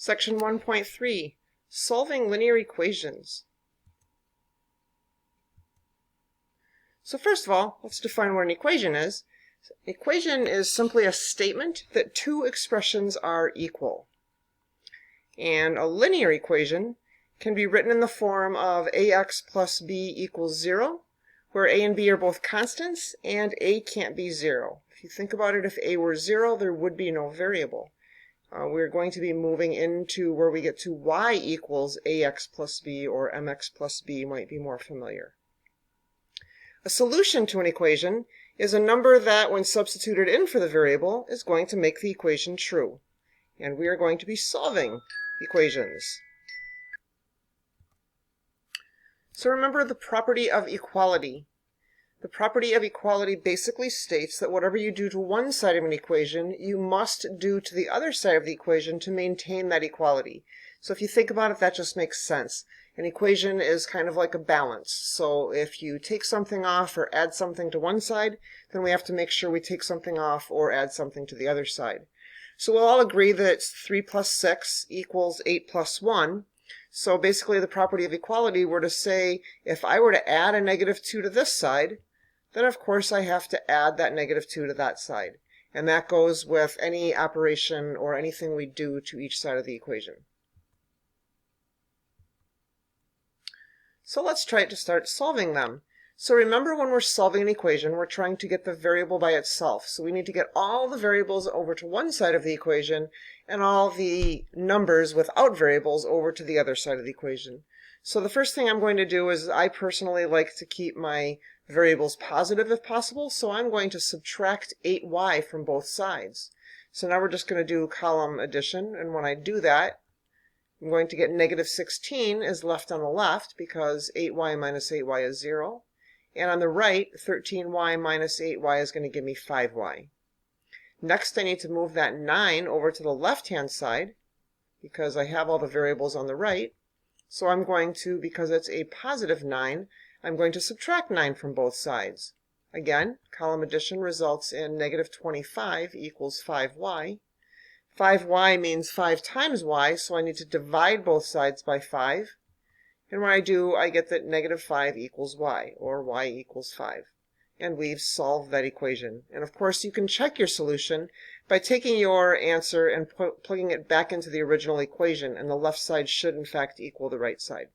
Section 1.3, Solving Linear Equations. So first of all, let's define what an equation is. Equation is simply a statement that two expressions are equal. And a linear equation can be written in the form of ax plus b equals 0, where a and b are both constants and a can't be 0. If you think about it, if a were 0, there would be no variable. We're going to be moving into where we get to y equals ax plus b, or mx plus b might be more familiar. A solution to an equation is a number that, when substituted in for the variable, is going to make the equation true. And we are going to be solving equations. So remember the property of equality. The property of equality basically states that whatever you do to one side of an equation, you must do to the other side of the equation to maintain that equality. So if you think about it, that just makes sense. An equation is kind of like a balance. So if you take something off or add something to one side, then we have to make sure we take something off or add something to the other side. So we'll all agree that 3 plus 6 equals 8 plus 1. So basically the property of equality were to say, if I were to add a negative 2 to this side, then of course I have to add that negative 2 to that side. And that goes with any operation or anything we do to each side of the equation. So let's try to start solving them. So remember, when we're solving an equation, we're trying to get the variable by itself. So we need to get all the variables over to one side of the equation and all the numbers without variables over to the other side of the equation. So the first thing I'm going to do is, I personally like to keep my variables positive if possible, so I'm going to subtract 8y from both sides. So now we're just going to do column addition, and when I do that, I'm going to get negative 16 is left on the left because 8y minus 8y is 0. And on the right, 13y minus 8y is going to give me 5y. Next, I need to move that 9 over to the left-hand side because I have all the variables on the right. So I'm going to, because it's a positive 9, I'm going to subtract 9 from both sides. Again, column addition results in negative 25 equals 5y. 5y means 5 times y, so I need to divide both sides by 5. And when I do, I get that negative 5 equals y, or y equals 5. And we've solved that equation. And of course, you can check your solution by taking your answer and plugging it back into the original equation, and the left side should in fact equal the right side.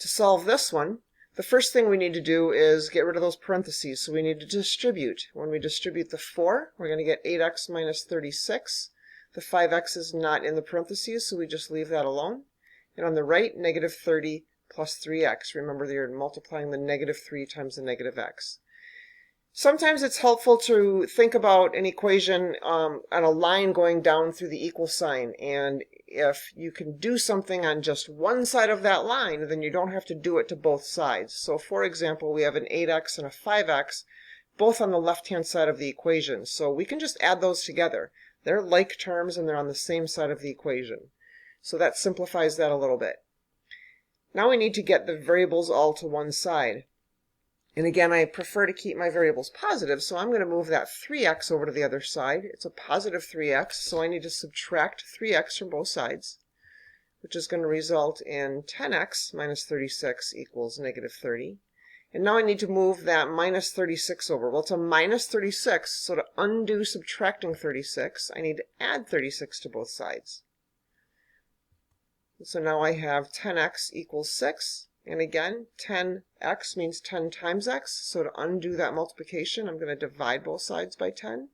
To solve this one, the first thing we need to do is get rid of those parentheses. So we need to distribute. When we distribute the 4, we're going to get 8x minus 36. The 5x is not in the parentheses, so we just leave that alone. And on the right, negative 30 plus 3x. Remember, you're multiplying the negative 3 times the negative x. Sometimes it's helpful to think about an equation on a line going down through the equal sign. And if you can do something on just one side of that line, then you don't have to do it to both sides. So for example, we have an 8x and a 5x, both on the left-hand side of the equation. So we can just add those together. They're like terms and they're on the same side of the equation. So that simplifies that a little bit. Now we need to get the variables all to one side. And again, I prefer to keep my variables positive, so I'm going to move that 3x over to the other side. It's a positive 3x, so I need to subtract 3x from both sides, which is going to result in 10x minus 36 equals negative 30. And now I need to move that minus 36 over. Well, it's a minus 36, so to undo subtracting 36, I need to add 36 to both sides. So now I have 10x equals 6. And again, 10x means 10 times x. So to undo that multiplication, I'm going to divide both sides by 10.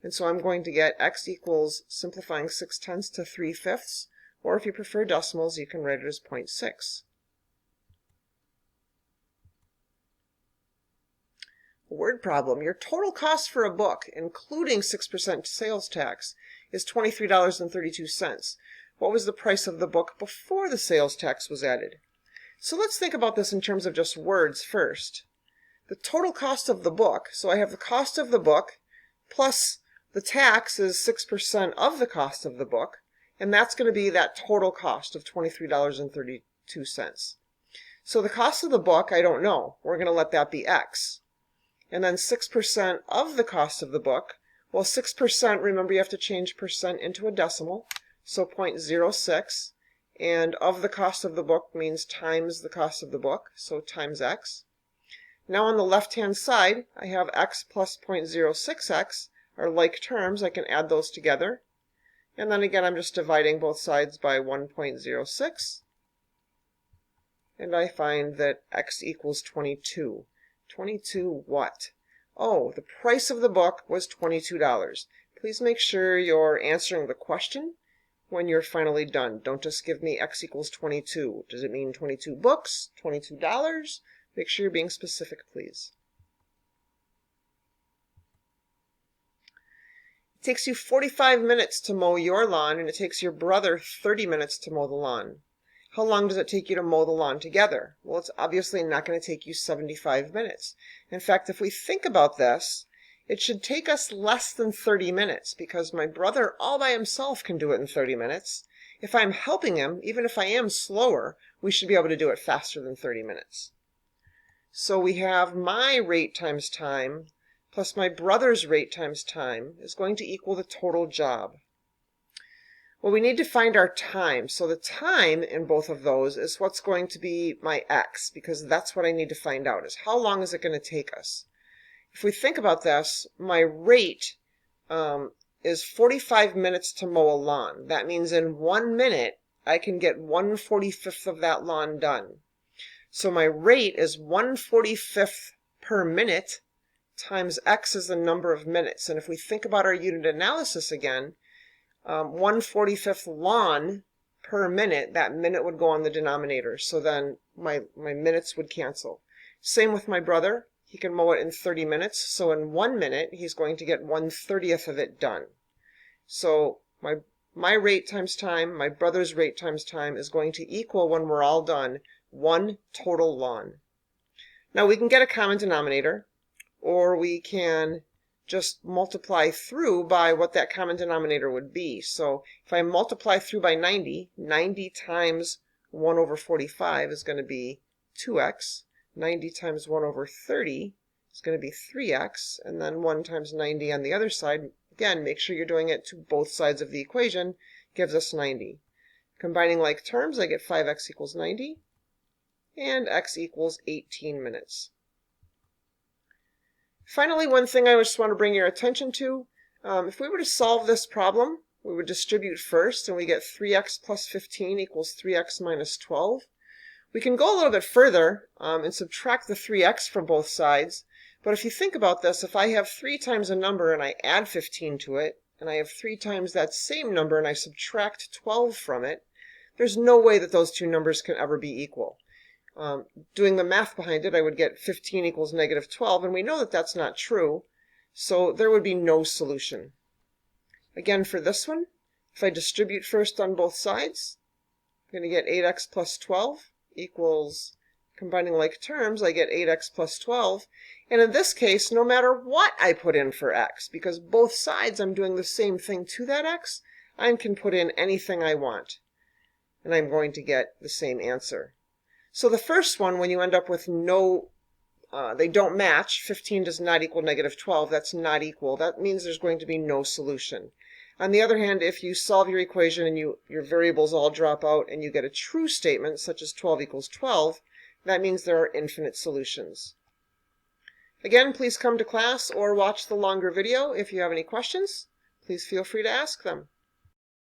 And so I'm going to get x equals, simplifying 6/10 to 3/5. Or if you prefer decimals, you can write it as 0.6. Word problem. Your total cost for a book, including 6% sales tax, is $23.32. What was the price of the book before the sales tax was added? So let's think about this in terms of just words first. The total cost of the book, so I have the cost of the book plus the tax is 6% of the cost of the book, and that's going to be that total cost of $23.32. So the cost of the book, I don't know. We're going to let that be x. And then 6% of the cost of the book, Well, 6%, remember you have to change percent into a decimal, so 0.06. And of the cost of the book means times the cost of the book, so times x. Now on the left-hand side, I have x plus 0.06x are like terms. I can add those together. And then again, I'm just dividing both sides by 1.06. And I find that x equals 22. 22 what? Oh, the price of the book was $22. Please make sure you're answering the question when you're finally done. Don't just give me x equals 22. Does it mean 22 books? $22? Make sure you're being specific, please. It takes you 45 minutes to mow your lawn, and it takes your brother 30 minutes to mow the lawn. How long does it take you to mow the lawn together? Well, it's obviously not going to take you 75 minutes. In fact, if we think about this, it should take us less than 30 minutes because my brother all by himself can do it in 30 minutes. If I'm helping him, even if I am slower, we should be able to do it faster than 30 minutes. So we have my rate times time plus my brother's rate times time is going to equal the total job. Well, we need to find our time. So the time in both of those is what's going to be my x, because that's what I need to find out, is how long is it going to take us. If we think about this, my rate is 45 minutes to mow a lawn. That means in 1 minute, I can get 1/45 of that lawn done. So my rate is 1/45 per minute times x is the number of minutes. And if we think about our unit analysis again, 1/45 lawn per minute, that minute would go on the denominator. So then my minutes would cancel. Same with my brother. He can mow it in 30 minutes. So in 1 minute, he's going to get 1/30 of it done. So my rate times time, my brother's rate times time is going to equal, when we're all done, 1 total lawn. Now we can get a common denominator, or we can just multiply through by what that common denominator would be. So if I multiply through by 90, 90 times 1/45 is going to be 2x. 90 times 1/30 is going to be 3x. And then 1 times 90 on the other side, again, make sure you're doing it to both sides of the equation, gives us 90. Combining like terms, I get 5x equals 90, and x equals 18 minutes. Finally, one thing I just want to bring your attention to, if we were to solve this problem, we would distribute first, and we get 3x plus 15 equals 3x minus 12. We can go a little bit further and subtract the 3x from both sides, but if you think about this, if I have 3 times a number and I add 15 to it, and I have 3 times that same number and I subtract 12 from it, there's no way that those two numbers can ever be equal. Doing the math behind it, I would get 15 equals negative 12, and we know that that's not true, so there would be no solution. Again, for this one, if I distribute first on both sides, I'm going to get 8x plus 12 equals, combining like terms, I get 8x plus 12. And in this case, no matter what I put in for x, because both sides I'm doing the same thing to that x, I can put in anything I want, and I'm going to get the same answer. So the first one, when you end up with no, they don't match, 15 does not equal negative 12, that's not equal. That means there's going to be no solution. On the other hand, if you solve your equation and your variables all drop out and you get a true statement, such as 12 equals 12, that means there are infinite solutions. Again, please come to class or watch the longer video. If you have any questions, please feel free to ask them.